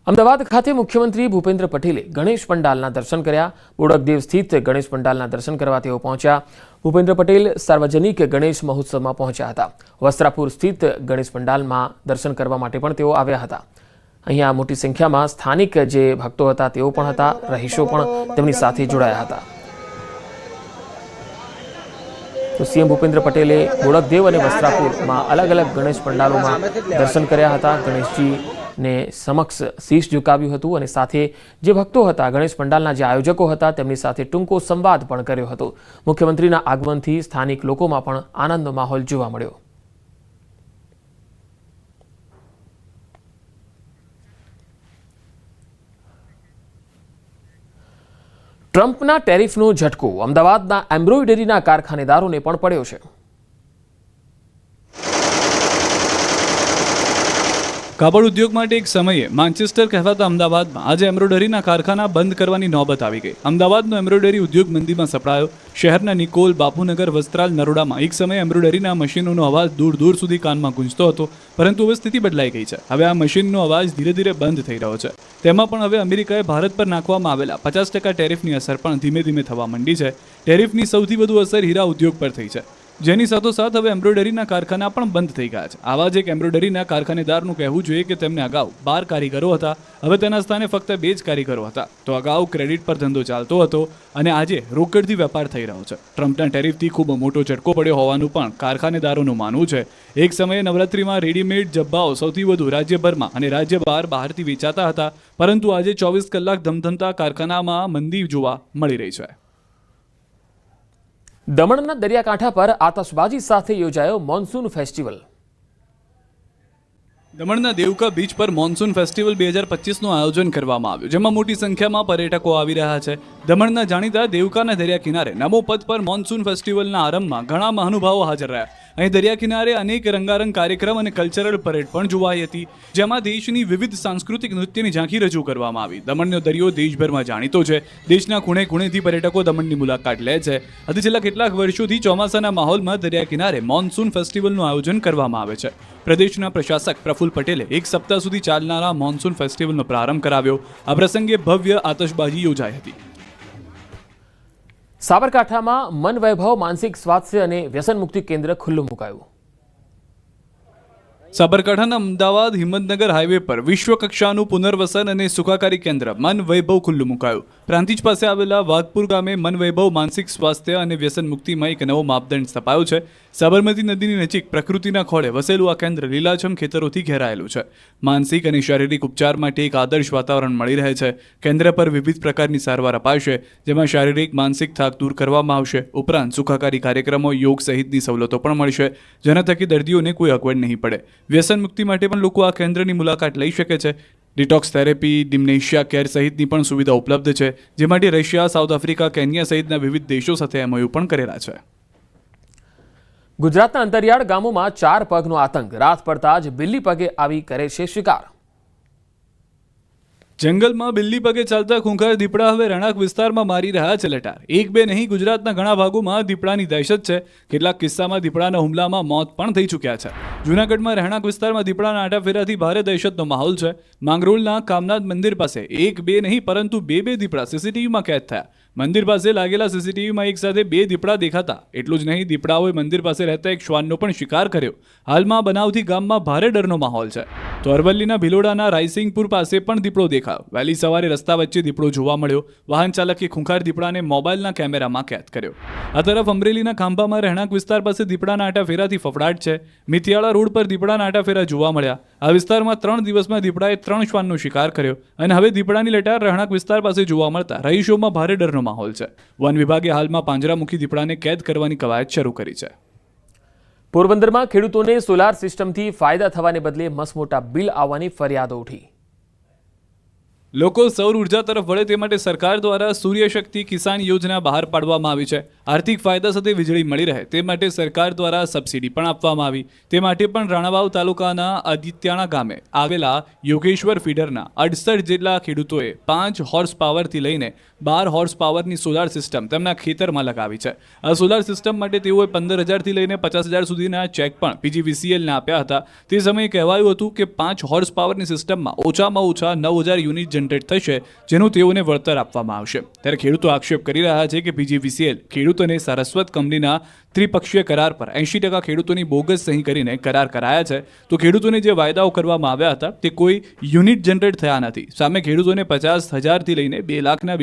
અમદાવાદ ખાતે મુખ્યમંત્રી ભૂપેન્દ્ર પટેલે ગણેશ પંડાલના દર્શન કર્યા। બોડકદેવ સ્થિત ગણેશ પંડાલના દર્શન કરવા તેઓ પહોંચ્યા। ભૂપેન્દ્ર પટેલ સાર્વજનિક ગણેશ મહોત્સવમાં પહોંચ્યા હતા। વસ્ત્રાપુર સ્થિત ગણેશ પંડાલમાં દર્શન કરવા માટે પણ તેઓ આવ્યા હતા। અહીંયા મોટી સંખ્યામાં સ્થાનિક જે ભક્તો હતા તેઓ પણ હતા, રહીશો પણ તેમની સાથે જોડાયા હતા। તો સીએમ ભૂપેન્દ્ર પટેલે બોડકદેવ અને વસ્ત્રાપુરમાં અલગ અલગ ગણેશ પંડાલોમાં દર્શન કર્યા હતા। ગણેશજી ને સમક્ષ શીશ ઝુકાવ્યું હતું અને સાથે જે ભક્તો હતા, ગણેશ પંડાલના જે આયોજકો હતા તેમની સાથે ટૂંકો સંવાદ પણ કર્યો હતો। મુખ્યમંત્રીના આગમનથી સ્થાનિક લોકોમાં પણ આનંદનો માહોલ જોવા મળ્યો। ટ્રમ્પના ટેરિફનો ઝટકો અમદાવાદના એમ્બ્રોઇડરીના કારખાનેદારોને પણ પડ્યો છે। કાપડ ઉદ્યોગ માટે એક સમયે માન્ચેસ્ટર કહેવાતા અમદાવાદમાં આજે એમ્બ્રોઇડરીના કારખાના બંધ કરવાની નોબત આવી ગઈ। અમદાવાદનો એમ્બ્રોઇડરી ઉદ્યોગ મંદીમાં સપડાયો। શહેરના નિકોલ, બાપુનગર, વસ્ત્રાલ, નરોડામાં એક સમયે એમ્બ્રોઇડરીના મશીનોનો અવાજ દૂર દૂર સુધી કાનમાં ગુંજતો હતો, પરંતુ હવે સ્થિતિ બદલાઈ ગઈ છે। હવે આ મશીનનો અવાજ ધીરે ધીરે બંધ થઈ રહ્યો છે। તેમાં પણ હવે અમેરિકાએ ભારત પર નાખવામાં આવેલા 50% ટેરિફની અસર પણ ધીમે ધીમે થવા માંડી છે। ટેરિફની સૌથી વધુ અસર હીરા ઉદ્યોગ પર થઈ છે, જેની સાથોસાથ હવે એમ્બ્રોઇડરીના કારખાના પણ બંધ થઈ ગયા છે। આવા જ એક એમ્બ્રોઇડરીના કારખાનેદારનું કહેવું જોઈએ કે તેમને અગાઉ 12 કારીગરો હતા, હવે તેના સ્થાને ફક્ત 2 જ કારીગરો હતા। તો અગાઉ ક્રેડિટ પર ધંધો ચાલતો હતો અને આજે રોકડથી વેપાર થઈ રહ્યો છે। ટ્રમ્પના ટેરિફથી ખૂબ મોટો ઝટકો પડ્યો હોવાનું પણ કારખાનેદારોનું માનવું છે। એક સમયે નવરાત્રિમાં રેડીમેડ જબ્બાઓ સૌથી વધુ રાજ્યભરમાં અને રાજ્ય બહારથી વેચાતા હતા, પરંતુ આજે 24 કલાક ધમધમતા કારખાનામાં મંદી જોવા મળી રહી છે। દમણના દરિયાકાંઠા પર આતશબાજી સાથે યોજાયો મોન્સૂન ફેસ્ટિવલ। દમણના દેવકા બીચ પર મોન્સૂન ફેસ્ટિવલ 2025નું આયોજન કરવામાં આવ્યું, જેમાં મોટી સંખ્યામાં પર્યટકો આવી રહ્યા છે। દમણના જાણીતા દેવકાના દરિયા કિનારે નમો પથ પર મોન્સૂન ફેસ્ટિવલના આરંભમાં ઘણા મહાનુભાવો હાજર રહ્યા। અહીં દરિયા કિનારે અનેક રંગારંગ કાર્યક્રમ અને કલ્ચરલ પરેડ પણ જોવાઈ હતી, જેમાં દેશની વિવિધ સાંસ્કૃતિક નૃત્યની ઝાંખી રજૂ કરવામાં આવી। દમણનો દરિયો દેશભરમાં જાણીતો છે। દેશના ખૂણે ખૂણેથી પર્યટકો દમણની મુલાકાત લે છે। આજે છેલ્લા કેટલાક વર્ષોથી ચોમાસાના માહોલમાં દરિયા કિનારે મોન્સૂન ફેસ્ટિવલનું આયોજન કરવામાં આવે છે। પ્રદેશના પ્રશાસક પ્રફુલ્લ પટેલે એક સપ્તાહ સુધી ચાલનારા મોન્સૂન ફેસ્ટિવલનો પ્રારંભ કરાવ્યો। આ પ્રસંગે ભવ્ય આતશબાજી યોજાઈ હતી। સાબરકાંઠામાં મન વૈભવ માનસિક સ્વાસ્થ્ય અને વ્યસન મુક્તિ કેન્દ્ર ખુલ્લું મુકાયું। સાબરકાંઠાના અમદાવાદ હિંમતનગર હાઈવે પર વિશ્વ કક્ષાનું પુનર્વસન અને સુખાકારી કેન્દ્ર મન વૈભવ ખુલ્લું મુકાયું। પ્રાંતિજ પાસે આવેલા વાઘપુર ગામે મન વૈભવ માનસિક સ્વાસ્થ્ય અને વ્યસન મુક્તિમાં એક નવો માપદંડ સ્થપાયો છે। સાબરમતી નદીની નજીક પ્રકૃતિના ખોળે વસેલું આ કેન્દ્ર લીલાછમ ખેતરોથી ઘેરાયેલું છે। માનસિક અને શારીરિક ઉપચાર માટે એક આદર્શ વાતાવરણ મળી રહે છે। કેન્દ્ર પર વિવિધ પ્રકારની સારવાર અપાશે, જેમાં શારીરિક માનસિક થાક દૂર કરવામાં આવશે। ઉપરાંત સુખાકારી કાર્યક્રમો, યોગ સહિતની સવલતો પણ મળશે, જેના થકી દર્દીઓને કોઈ અગવડ નહીં પડે। વ્યસન મુક્તિ માટે પણ લોકો આ કેન્દ્રની મુલાકાત લઈ શકે છે। ડિટોક્સ થેરેપી, ડિમ્નેશિયા કેર સહિતની પણ સુવિધા ઉપલબ્ધ છે, જે માટે રશિયા, સાઉથ આફ્રિકા, કેન્યા સહિતના વિવિધ દેશો સાથે એમઓયુ પણ કરેલા છે। ગુજરાતના અંતરિયાળ ગામોમાં 4 પગનો આતંક। રાત પડતા જ બિલ્લી પગે આવી કરે છે શિકાર। જંગલમાં બિલ્લી પગે ચાલતા ખૂંખાર દીપડા હવે રહેણાંક વિસ્તારમાં મારી રહ્યા છે લટાર। એક બે નહીં, ગુજરાતના ઘણા ભાગોમાં દીપડાની દહેશત છે। કેટલાક કિસ્સામાં દીપડાના હુમલામાં મોત પણ થઈ ચૂક્યા છે। જૂનાગઢમાં રહેણાંક વિસ્તારમાં દીપડાના આટાફેરાથી ભારે દહેશતનો માહોલ છે। માંગરોળના કામનાથ મંદિર પાસે એક બે નહીં પરંતુ બે દીપડા સીસીટીવીમાં કેદ થયા। મંદિર પાસે લાગેલા સીસીટીવીમાં એક સાથે 2 દીપડા દેખાતા। એટલું જ નહીં, દીપડાઓએ મંદિર પાસે રહેતા એક શ્વાનનો પણ શિકાર કર્યો। હાલમાં બનાવથી ગામમાં ભારે ડરનો માહોલ છે। તો અરવલ્લીના ભિલોડાના રાયસિંગપુર પાસે પણ દીપડો દેખાયો। વહેલી સવારે રસ્તા વચ્ચે દીપડો જોવા મળ્યો। વાહન ચાલકે ખૂંખાર દીપડાને મોબાઈલના કેમેરામાં કેદ કર્યો। આ તરફ અમરેલીના ખાંભામાં રહેણાંક વિસ્તાર પાસે દીપડાના આટાફેરાથી ફફડાટ છે। મિતિયાળા રોડ પર દીપડાના આટાફેરા જોવા મળ્યા। આ વિસ્તારમાં 3 દિવસમાં દીપડાએ 3 શ્વાનનો શિકાર કર્યો અને હવે દીપડાની લટાર રહેણાંક વિસ્તાર પાસે જોવા મળતા રહીશોમાં ભારે ડરનો માહોલ છે। વન વિભાગે હાલમાં પાંજરામુખી દીપડાને કેદ કરવાની કવાયત શરૂ કરી છે। પોરબંદરમાં ખેડૂતોને સોલાર સિસ્ટમથી ફાયદા થવાને બદલે મસમોટા બિલ આવવાની ફરિયાદો ઉઠી। લોકો સૌર ઉર્જા તરફ વળે તે માટે સરકાર દ્વારા સૂર્યશક્તિ કિસાન યોજના બહાર પાડવામાં આવી છે. આર્થિક ફાયદા સાથે વીજળી મળી રહે તે માટે સરકાર દ્વારા સબસિડી પણ આપવામાં આવી. તે માટે પણ રાણાવાવ તાલુકાના આદિત્યાણા ગામે આવેલા યોગેશ્વર ફીડરના 68 જેટલા ખેડૂતોએ 5 હોર્સ પાવરથી લઈને 12 હોર્સ પાવરની સોલાર સિસ્ટમ તેમના ખેતરમાં લગાવી છે. આ સોલાર સિસ્ટમ માટે તેઓએ 15,000થી લઈને 50,000 સુધીના ચેક પણ પીજીવીસીએલને આપ્યા હતા. તે સમયે કહેવાયું હતું કે 5 હોર્સ પાવરની સિસ્ટમમાં ઓછામાં ઓછા 9,000 યુનિટ જનરેટ થશે, જેનું તેઓને વળતર આપવામાં આવશે. ત્યારે ખેડૂતો આક્ષેપ કરી રહ્યા છે કે પીજીવીસીએલ ખેડૂતોને સારસ્વત કંપનીના ત્રિપક્ષીય કરાર પર 80% ખેડૂતોની બોગસ સહી કરીને કરાર કરાયા છે. તો ખેડૂતોને જે વાયદાઓ કરવામાં આવ્યા હતા તે કોઈ યુનિટ જનરેટ થયા નથી. સામે ખેડૂતોને 50,000થી લઈને 2 લાખના